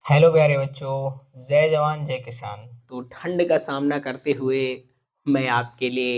Hello प्यारे बच्चों। जय जवान जय किसान। तो ठंड का सामना करते हुए मैं आपके लिए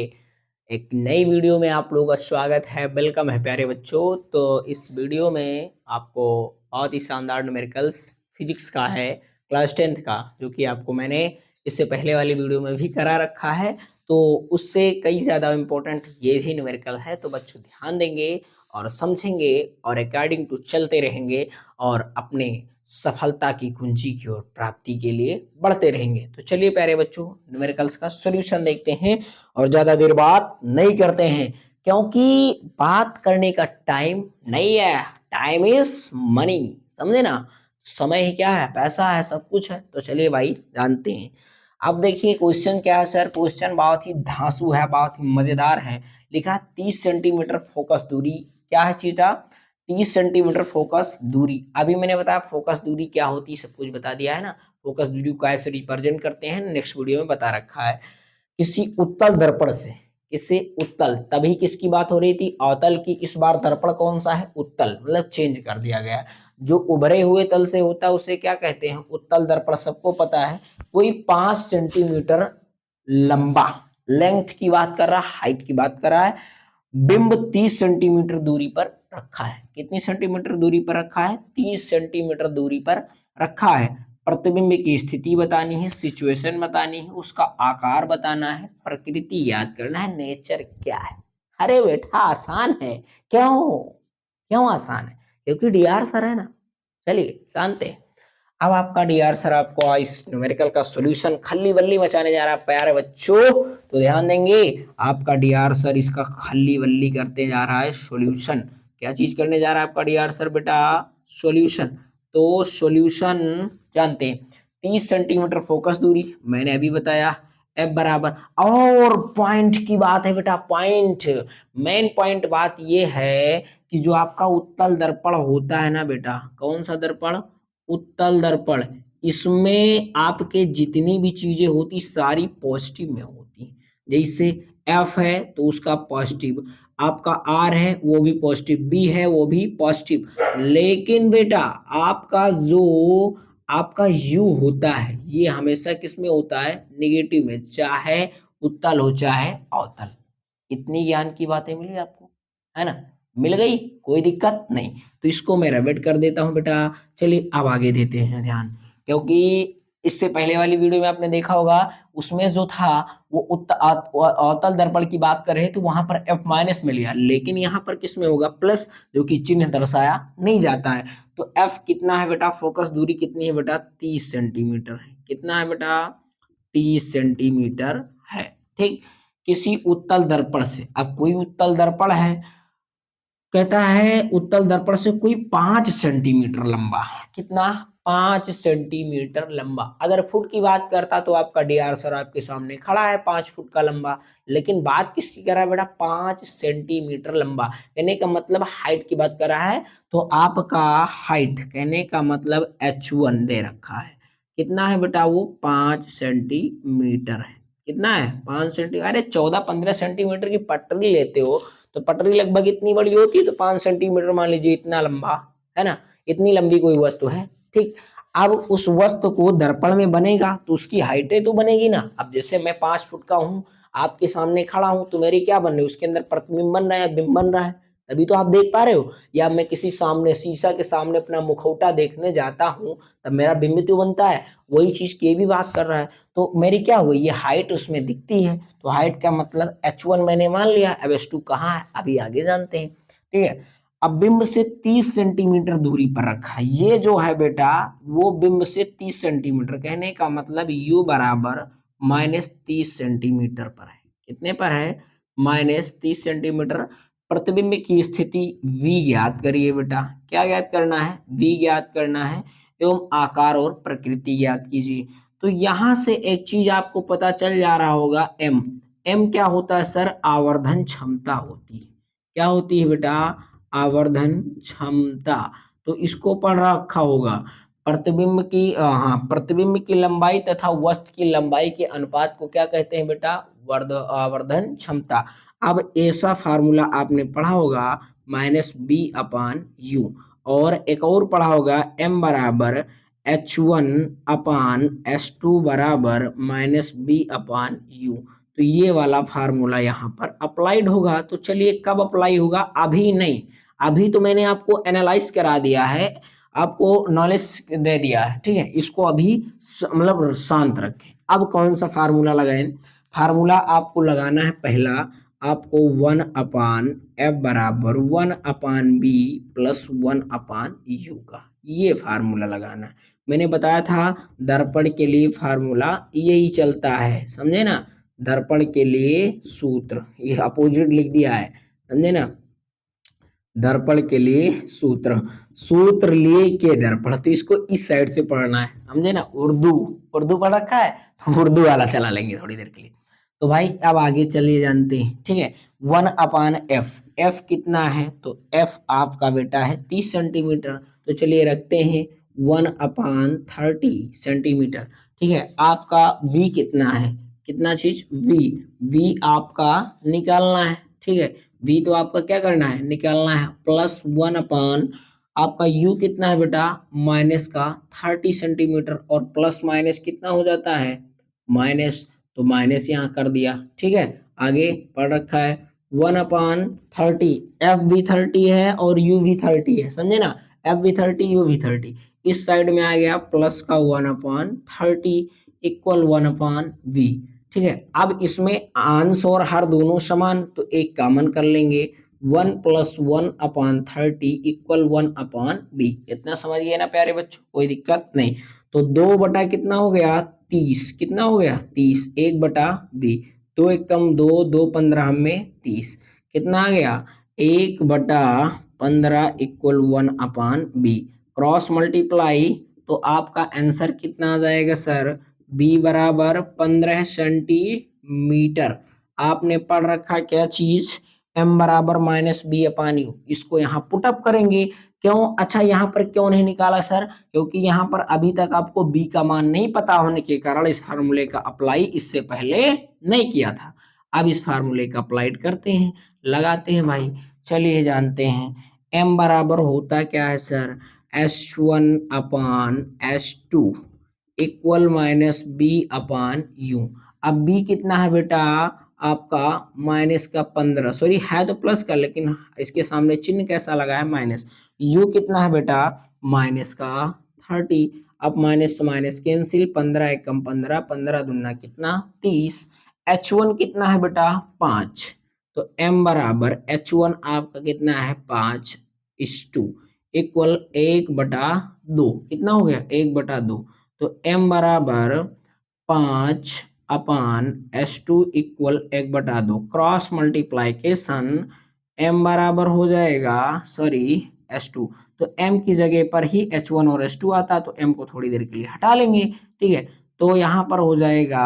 एक नई वीडियो में आप लोगों का स्वागत है। वेलकम है प्यारे बच्चों। तो इस वीडियो में आपको बहुत ही शानदार न्यूमेरिकल्स फिजिक्स का है, क्लास 10th का, जो कि आपको मैंने इससे पहले वाली वीडियो में भी करा रखा है। तो उससे कई ज़्यादा इम्पोर्टेंट ये भी न्यूमेरिकल है। तो बच्चों ध्यान देंगे और समझेंगे और अकॉर्डिंग टू चलते रहेंगे और अपने सफलता की कुंजी की ओर प्राप्ति के लिए बढ़ते रहेंगे। तो चलिए प्यारे बच्चों, न्यूमेरिकल्स का सॉल्यूशन देखते हैं और ज्यादा देर बात नहीं करते हैं, क्योंकि बात करने का टाइम नहीं है। टाइम इज मनी, समझे ना। समय ही क्या है, पैसा है, सब कुछ है। तो चलिए भाई जानते हैं। अब देखिए क्वेश्चन क्या है सर। क्वेश्चन बहुत ही धांसू है, बहुत ही मजेदार है। लिखा 30 सेंटीमीटर फोकस दूरी। क्या है चीटा? 30 सेंटीमीटर फोकस दूरी। अभी मैंने बताया फोकस दूरी क्या होती है, सब कुछ बता दिया है ना। फोकस दूरी को कैसे रिप्रेजेंट करते हैं नेक्स्ट वीडियो में बता रखा है। किसी उत्तल दर्पण से, किसी उत्तल, तभी किसकी बात हो रही थी, अवतल की। इस बार दर्पण कौन सा है? उत्तल, मतलब चेंज कर दिया गया। जो उभरे हुए तल से होता है उसे क्या कहते हैं? उत्तल दर्पण, सबको पता है। कोई 5 सेंटीमीटर लंबा, लेंथ की बात कर रहा है, हाइट की बात कर रहा है। बिंब 30 सेंटीमीटर दूरी पर रखा है। कितनी सेंटीमीटर दूरी पर रखा है? 30 सेंटीमीटर दूरी पर रखा है। प्रतिबिंब की स्थिति बतानी है, सिचुएशन बतानी है, उसका आकार बताना है, प्रकृति याद करना है, नेचर क्या है। अरे बेटा आसान है। क्यों? क्यों आसान है? क्योंकि डीआर सर है ना। चलिए जानते हैं। अब आपका डीआर सर आपको इस न्यूमेरिकल का सॉल्यूशन खल्ली बल्ली मचाने जा रहा है प्यारे बच्चों। तो ध्यान देंगे। आपका डीआर सर इसका खल्ली बल्ली करते जा रहा है सॉल्यूशन। क्या चीज करने जा रहा है आपका डीआर सर बेटा? सॉल्यूशन। तो सॉल्यूशन जानते हैं। 30 सेंटीमीटर फोकस दूरी मैंने अभी बताया। एफ बराबर, और पॉइंट की बात है बेटा, पॉइंट। मेन पॉइंट बात ये है कि जो आपका उत्तल दर्पण होता है ना बेटा, कौन सा दर्पण? उत्तल दर्पण। इसमें आपके जितनी भी चीजें होती सारी पॉजिटिव में होती। जैसे एफ है तो उसका पॉजिटिव, आपका आर है वो भी पॉजिटिव, बी है वो भी पॉजिटिव। लेकिन बेटा आपका जो आपका यू होता है ये हमेशा किस में होता है? निगेटिव में, चाहे उत्तल हो चाहे अवतल। इतनी ज्ञान की बातें मिली आपको, है ना? मिल गई, कोई दिक्कत नहीं। तो इसको मैं रिपीट कर देता हूं बेटा। चलिए अब आगे देते हैं ध्यान, क्योंकि इससे पहले वाली वीडियो में आपने देखा होगा, उसमें जो था वो अवतल दर्पण की बात कर रहे थे, तो वहां पर एफ माइनस में लिया, लेकिन यहाँ पर किस में होगा? प्लस, जो कि चिन्ह दर्शाया नहीं जाता है। तो एफ कितना है बेटा? फोकस दूरी कितनी है बेटा? 30 सेंटीमीटर है। कितना है बेटा? 30 सेंटीमीटर है। ठीक। किसी उत्तल दर्पण से, अब कोई उत्तल दर्पण है, कहता है उत्तल दर्पण से कोई 5 सेंटीमीटर लंबा। कितना? 5 सेंटीमीटर लंबा। अगर फुट की बात करता तो आपका डीआर सर आपके सामने खड़ा है, 5 फुट का लंबा। लेकिन बात किसकी कर रहा है बेटा? 5 सेंटीमीटर लंबा। कहने का मतलब हाइट की बात कर रहा है। तो आपका हाइट, कहने का मतलब H1 दे रखा है। कितना है बेटा? वो 5 सेंटीमीटर है। कितना है? 5 सेंटीमीटर। अरे 14-15 सेंटीमीटर की पटरी लेते हो तो पटरी लगभग इतनी बड़ी होती है, तो 5 सेंटीमीटर मान लीजिए, इतना लंबा है ना। इतनी लंबी कोई वस्तु है। ठीक। अब उस वस्तु को दर्पण में बनेगा तो उसकी हाइटें तो बनेगी ना। अब जैसे मैं 5 फुट का हूं, आपके सामने खड़ा हूं, तो मेरी क्या बन रही है? उसके अंदर प्रतिबिंब बन रहा है, बिंब बन रहा है, तभी तो आप देख पा रहे हो। या मैं किसी सामने शीशा के सामने अपना मुखौटा देखने जाता हूं, तब मेरा बिंब तो बनता है। वही चीज की भी बात कर रहा है। तो मेरी क्या हुई? ये हाइट उसमें दिखती है, तो हाइट का मतलब H1 मैंने मान लिया। अब H2 कहाँ है? अभी आगे जानते हैं। ठीक है। अब बिंब से 30 सेंटीमीटर दूरी पर रखा है। ये जो है बेटा वो बिंब से 30 सेंटीमीटर, कहने का मतलब U बराबर -30 सेंटीमीटर पर है। कितने पर है? -30 सेंटीमीटर। प्रतिबिंब की स्थिति V ज्ञात करिए बेटा। क्या ज्ञात करना है? V ज्ञात करना है, एवं आकार और प्रकृति ज्ञात कीजिए। तो यहां से एक चीज आपको पता चल जा रहा होगा, एम। एम क्या होता है सर? आवर्धन क्षमता होती है। क्या होती है बेटा? आवर्धन क्षमता। तो इसको पढ़ रखा होगा। प्रतिबिंब की हाँ, प्रतिबिंब की लंबाई तथा वस्तु की लंबाई के अनुपात को क्या कहते हैं बेटा? आवर्धन क्षमता। अब ऐसा फार्मूला आपने पढ़ा होगा, -B/U। और एक और पढ़ा होगा, M बराबर H1/S2 बराबर -B/U। तो ये वाला फार्मूला यहाँ पर अप्लाइड होगा। तो चलिए कब अप्लाई होगा, अभी नहीं, अभी तो मैंने आपको एनालाइज करा दिया है, आपको नॉलेज दे दिया है, ठीक है। इसको अभी मतलब शांत रखें। अब कौन सा फार्मूला लगाएं, फार्मूला आपको लगाना है पहला, आपको 1/F बराबर 1/B प्लस 1/U का ये फार्मूला लगाना है। मैंने बताया था दर्पण के लिए फार्मूला यही चलता है, समझे ना। दर्पण के लिए सूत्र, ये अपोजिट लिख दिया है, समझे ना। दर्पण के लिए सूत्र, सूत्र लिए के दर्पण, तो इसको इस साइड से पढ़ना है, समझे ना। उर्दू, उर्दू पढ़ रखा है तो उर्दू वाला चला लेंगे थोड़ी देर के लिए। तो भाई अब आगे चलिए जानते हैं, ठीक है। 1/F, F कितना है, तो F आपका बेटा है 30 सेंटीमीटर। तो चलिए रखते हैं 1/30 सेंटीमीटर, ठीक है। आपका V कितना है, कितना चीज V आपका निकालना है, ठीक है। V तो आपका क्या करना है, निकालना है, प्लस 1/, आपका U कितना है बेटा, माइनस का 30 सेंटीमीटर, और प्लस माइनस कितना हो जाता है, माइनस, तो माइनस यहाँ कर दिया, ठीक है। आगे पढ़ रखा है 1/30, F भी 30 है और U भी 30 है, समझे ना। F भी 30, U भी 30, इस साइड में आ गया प्लस का 1/30 इक्वल 1/V, ठीक है। अब इसमें अंश और हर दोनों समान, तो एक कॉमन कर लेंगे, 1 प्लस 1/30 इक्वल 1/B। इतना समझिए ना प्यारे बच्चों, कोई दिक्कत नहीं। तो 2 बटा कितना हो गया, 30, कितना हो गया 30, 1/B, 2 एक कम 2, 2 15 में 30, कितना आ गया 1/15 इक्वल 1/B। क्रॉस मल्टीप्लाई, तो आपका आंसर कितना आ जाएगा सर, B बराबर 15 सेंटीमीटर। आपने पढ़ रखा क्या चीज, M बराबर -B/U। इसको यहाँ पुटअप करेंगे, क्यों, अच्छा यहाँ पर क्यों नहीं निकाला सर, क्योंकि यहाँ पर अभी तक आपको B का मान नहीं पता होने के कारण इस फार्मूले का अप्लाई इससे पहले नहीं किया था। अब इस फार्मूले का अप्लाइड करते हैं, लगाते हैं भाई। चलिए जानते हैं, M बराबर होता क्या है सर, H1/S2 इक्वल -B/U। अब B कितना है बेटा आपका, माइनस का 15, सॉरी है तो प्लस का, लेकिन इसके सामने चिन्ह कैसा लगा है, माइनस। U कितना है बेटा, माइनस का 30। अब माइनस से माइनस कैंसिल, 15 एक कम 15, 15 दूना कितना 30। H1 कितना है बेटा 5, तो M बराबर H1 आपका कितना है 5/2 इक्वल 1/2, कितना हो गया 1/2। तो M बराबर 5/S2 equal 1/2। Cross multiplication, M बराबर हो जाएगा, सॉरी S2, तो M की जगह पर ही H1 और S2 आता, तो M को थोड़ी देर के लिए हटा लेंगे, ठीक है। तो यहाँ पर हो जाएगा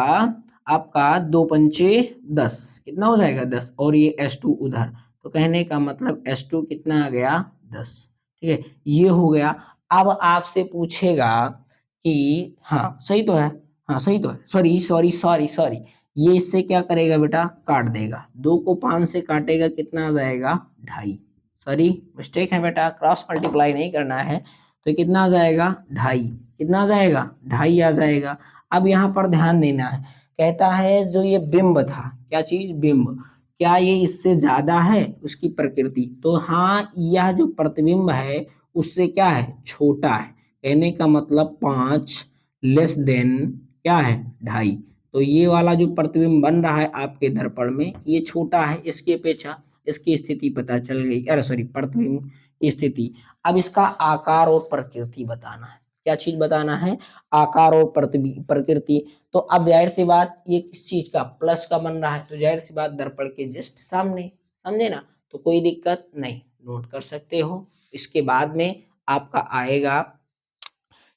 आपका 2 पंचे 10, कितना हो जाएगा 10, और ये S2 उधर, तो कहने का मतलब S2 कितना आ गया 10, ठीक है। ये हो गया। अब आपसे पूछेगा कि हाँ सही तो है, हाँ सही तो है, सॉरी सॉरी सॉरी सॉरी, ये इससे क्या करेगा बेटा, काट देगा, 2 को 5 से काटेगा, कितना आ जाएगा 2.5, सॉरी मिस्टेक है बेटा, क्रॉस मल्टीप्लाई नहीं करना है, तो कितना आ जाएगा 2.5, कितना आ जाएगा 2.5 आ जाएगा। अब यहाँ पर ध्यान देना है, कहता है जो ये बिंब था, क्या चीज, बिंब, क्या ये इससे ज्यादा है उसकी प्रकृति, तो हाँ यह जो प्रतिबिंब है उससे क्या है, छोटा है, कहने का मतलब 5 लेस देन क्या है 2.5। तो ये वाला जो प्रतिबिंब बन रहा है आपके दर्पण में, ये छोटा है इसकी अपेक्षा, इसकी स्थिति पता चल गई, अरे सॉरी प्रतिबिंब की स्थिति। अब इसका आकार और प्रकृति बताना है, क्या चीज बताना है, आकार और प्रकृति। तो अब जाहिर सी बात ये किस चीज का, प्लस का बन रहा है, तो जाहिर सी बात दर्पण के जस्ट सामने, समझे ना, तो कोई दिक्कत नहीं, नोट कर सकते हो। इसके बाद में आपका आएगा,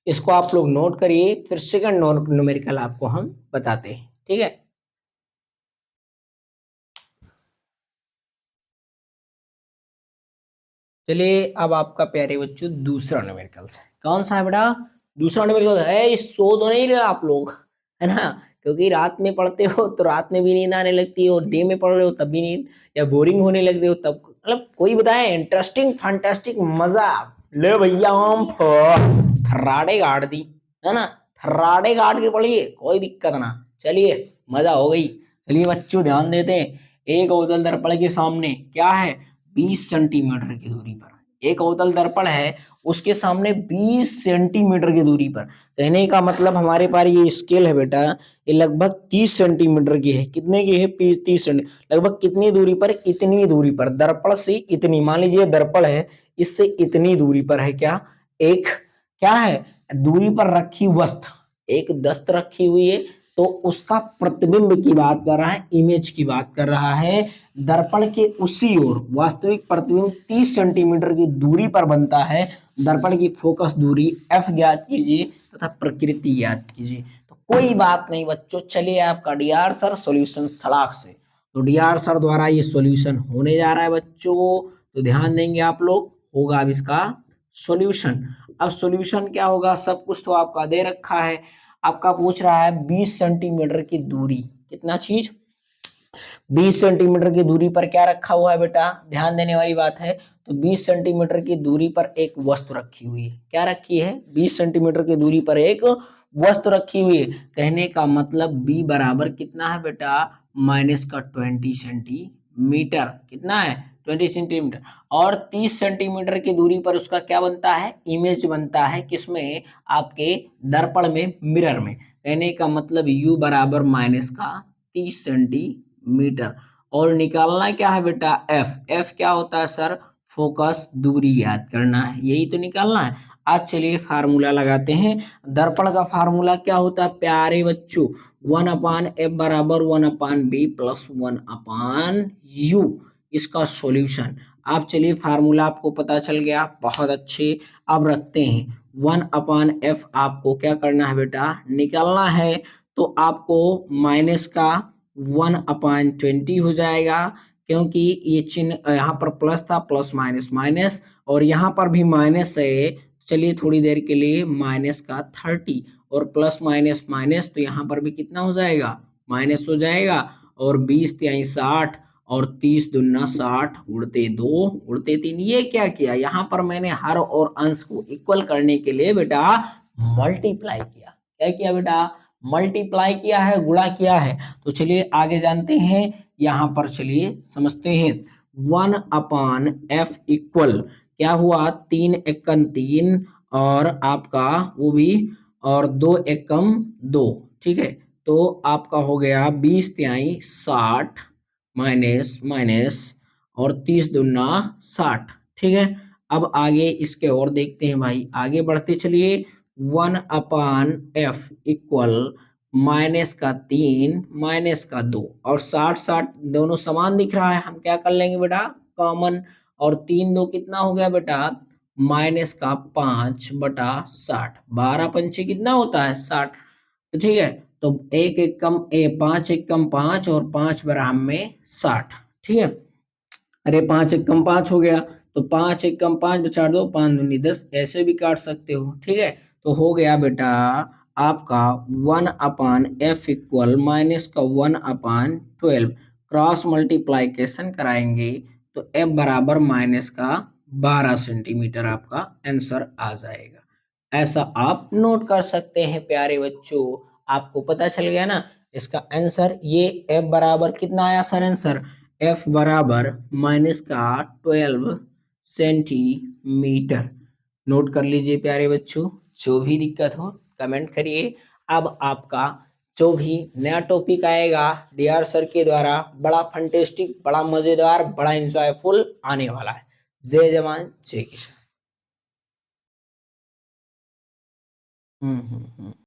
इसको आप लोग नोट करिए, फिर सेकंड न्यूमेरिकल आपको हम बताते हैं, ठीक है। चलिए अब आपका प्यारे बच्चों दूसरा न्यूमेरिकल है, कौन सा है बेटा, दूसरा न्यूमेरिकल है। इस सो तो नहीं रहे आप लोग, है ना, क्योंकि रात में पढ़ते हो तो रात में भी नींद आने लगती है, और डे में पढ़ रहे हो तब भी नींद, या बोरिंग होने लगते हो तब, मतलब कोई बताए इंटरेस्टिंग फैंटास्टिक मजा, ले भैया हम थर्राड़े गाड़ दी, है ना, थर्राडे काट के पढ़िए, कोई दिक्कत ना। चलिए मजा हो गई। चलिए बच्चों ध्यान देते हैं, एक अवतल दर्पण के सामने क्या है, 20 सेंटीमीटर की दूरी पर एक अवतल दर्पण है, उसके सामने 20 सेंटीमीटर की दूरी पर। कहने का मतलब हमारे पास ये स्केल है बेटा, ये लगभग 30 सेंटीमीटर की है। कितने की है, 30 सेंटीमीटर। लगभग कितनी दूरी पर, इतनी दूरी पर, दर्पण से इतनी, मान लीजिए दर्पण है, इससे इतनी दूरी पर है क्या, एक क्या है, दूरी पर रखी वस्तु, एक दस्त रखी हुई है, तो उसका प्रतिबिंब की बात कर रहा है, इमेज की बात कर रहा है। दर्पण के उसी ओर वास्तविक प्रतिबिंब 30 सेंटीमीटर की दूरी पर बनता है। दर्पण की फोकस दूरी f ज्ञात कीजिए तथा प्रकृति ज्ञात कीजिए। तो कोई बात नहीं बच्चों, चलिए आपका डीआर सर सॉल्यूशन सलाख से, तो डीआर सर द्वारा ये सॉल्यूशन होने जा रहा है बच्चों, तो ध्यान देंगे आप लोग। होगा अब इसका सॉल्यूशन। अब सॉल्यूशन क्या होगा, सब कुछ तो आपका दे रखा है। आपका पूछ रहा है 20 सेंटीमीटर की दूरी, कितना चीज, 20 सेंटीमीटर की दूरी पर क्या रखा हुआ है बेटा, ध्यान देने वाली बात है। तो 20 सेंटीमीटर की दूरी पर एक वस्तु रखी हुई है, क्या रखी है, 20 सेंटीमीटर की दूरी पर एक वस्तु रखी हुई है। कहने का मतलब b बराबर कितना है बेटा, माइनस का 20 सेंटीमीटर, कितना है, 20 सेंटीमीटर। और 30 सेंटीमीटर की दूरी पर उसका क्या बनता है, इमेज बनता है, किसमें, आपके दर्पण में, मिरर में। कहने का मतलब u बराबर माइनस का 30 सेंटीमीटर। और निकालना क्या है बेटा, f क्या होता है सर, फोकस दूरी याद करना है, यही तो निकालना है। आज चलिए फार्मूला लगाते हैं। दर्पण का फार्मूला क्या होता है प्यारे बच्चों, 1/f बराबर 1/b प्लस 1/u, इसका सॉल्यूशन। आप चलिए फार्मूला आपको पता चल गया, बहुत अच्छे। अब रखते हैं 1/f, आपको क्या करना है बेटा, निकालना है। तो आपको माइनस का 1/20 हो जाएगा, क्योंकि ये चिन्ह यहाँ पर प्लस था, प्लस माइनस माइनस, और यहाँ पर भी माइनस है। चलिए थोड़ी देर के लिए माइनस का 30 और प्लस माइनस माइनस, तो यहाँ पर भी कितना हो जाएगा, माइनस हो जाएगा। और 20 तिहाई 60 और 30 दूना 60, उड़ते 2 उड़ते 3। ये क्या किया, यहाँ पर मैंने हर और अंश को इक्वल करने के लिए बेटा मल्टीप्लाई किया। क्या किया बेटा, मल्टीप्लाई किया है, गुणा किया है। तो चलिए आगे जानते हैं, यहां पर चलिए समझते हैं। 1/f इक्वल क्या हुआ, 3 एकम 3 और आपका वो भी, और 2 एकम 2, ठीक है। तो आपका हो गया 20 तिहाई 60 माइनस माइनस और 30 दूना 60, ठीक है। अब आगे इसके और देखते हैं भाई, आगे बढ़ते चलिए। 1/f इक्वल माइनस का 3 माइनस का 2 और 60 दोनों समान दिख रहा है, हम क्या कर लेंगे बेटा, कॉमन। और 3 2 कितना हो गया बेटा, माइनस का 5/60, 12 पंचे कितना होता है 60, तो ठीक है। तो एक एक कम 5 और 5 बराबर में 60, ठीक है। अरे 5 एकम 5 हो गया, तो 5 एकम 5 बचा दो, 5 दूनी 10, ऐसे भी काट सकते हो, ठीक है। तो हो गया बेटा आपका 1/f इक्वल माइनस का 1/12, क्रॉस मल्टीप्लाइकेशन कराएंगे तो f बराबर माइनस का 12 सेंटीमीटर आपका आंसर आ जाएगा। ऐसा आप नोट कर सकते हैं प्यारे बच्चों। आपको पता चल गया ना इसका आंसर, ये f बराबर कितना आया सर आंसर, f बराबर माइनस का 12 सेंटीमीटर। नोट कर लीजिए प्यारे बच्चों, जो भी दिक्कत हो कमेंट करिए। अब आपका जो भी नया टॉपिक आएगा डीआर सर के द्वारा, बड़ा फंटेस्टिक, बड़ा मजेदार, बड़ा इंजॉयफुल आने वाला है। जय जवान जय किसान।